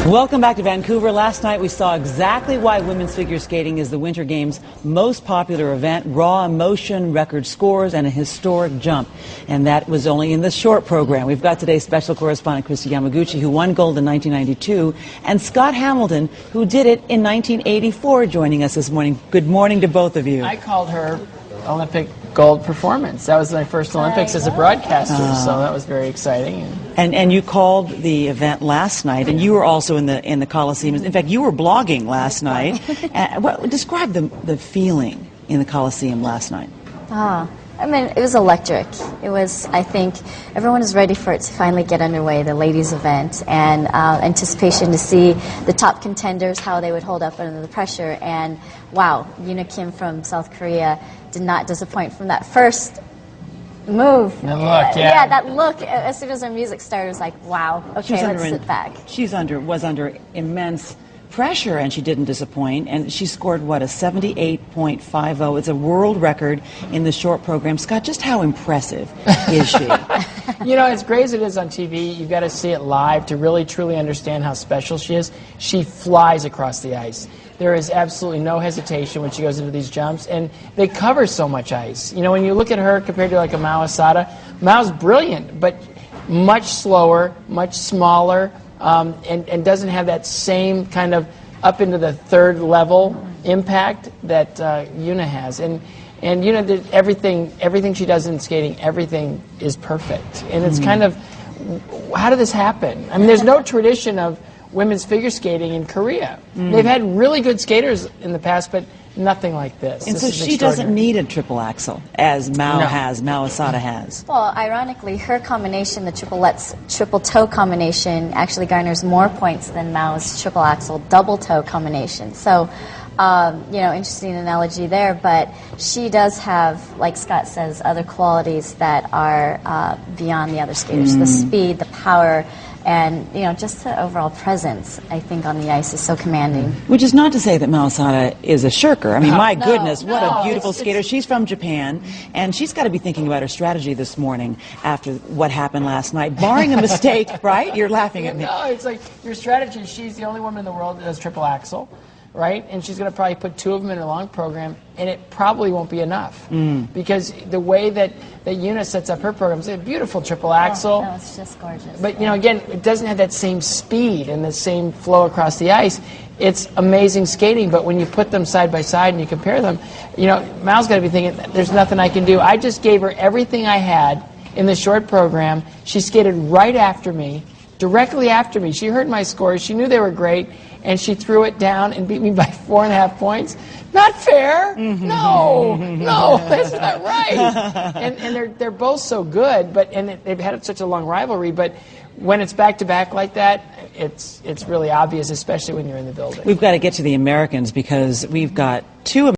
Welcome back to Vancouver. Last night we saw exactly why women's figure skating is the Winter Games' most popular event. Raw emotion, record scores, and a historic jump. And that was only in the short program. We've got today's special correspondent, Kristi Yamaguchi, who won gold in 1992, and Scott Hamilton, who did it in 1984, joining us this morning. Good morning to both of you. I called her Olympic gold performance. That was my first Olympics as a broadcaster, so that was very exciting. And you called the event last night, and you were also in the Coliseum. In fact, you were blogging last night. Describe the feeling in the Coliseum last night. I mean, it was electric. It was, I think, everyone is ready for it to finally get underway, the ladies' event, and anticipation to see the top contenders, how they would hold up under the pressure. And wow, Yuna Kim from South Korea did not disappoint from that first move. The look, yeah, that look. As soon as our music started, it was like, wow, okay, let's sit back. She was under immense pressure, and she didn't disappoint, and she scored, what, a 78.50. It's a world record in the short program. Scott, just how impressive is she? You know, as great as it is on TV, you've got to see it live to really, truly understand how special she is. She flies across the ice. There is absolutely no hesitation when she goes into these jumps, and they cover so much ice. You know, when you look at her compared to like a Mao Asada, Mao's brilliant, but much slower, much smaller, and doesn't have that same kind of up into the third level impact that Yuna has. And Yuna did everything she does in skating, everything is perfect. And it's kind of, how did this happen? I mean, there's no tradition of women's figure skating in Korea. They've had really good skaters in the past, but nothing like this. And so she doesn't need a triple axel, as Mao Asada has. Well, ironically, her combination, the triple toe combination, actually garners more points than Mao's triple axel double toe combination. So, you know, interesting analogy there, but she does have, like Scott says, other qualities that are beyond the other skaters. The speed, the power, and, you know, just the overall presence, I think, on the ice is so commanding. Which is not to say that Mao Asada is a shirker. I mean, my goodness, what a beautiful skater. She's from Japan, and she's got to be thinking about her strategy this morning after what happened last night, barring a mistake, right? You're laughing at me. No, it's like your strategy. She's the only woman in the world that does triple axel, right? And she's going to probably put two of them in a long program, and it probably won't be enough. Because the way that Yuna sets up her program is a beautiful triple axel. No, it's just gorgeous. But, you know, again, it doesn't have that same speed and the same flow across the ice. It's amazing skating, but when you put them side by side and you compare them, you know, Mao's got to be thinking, there's nothing I can do. I just gave her everything I had in the short program. She skated right after me, directly after me. She heard my scores. She knew they were great, and she threw it down and beat me by 4.5 points. Not fair. No, that's not right. And they're both so good, and they've had such a long rivalry. But when it's back to back like that, it's really obvious, especially when you're in the building. We've got to get to the Americans because we've got two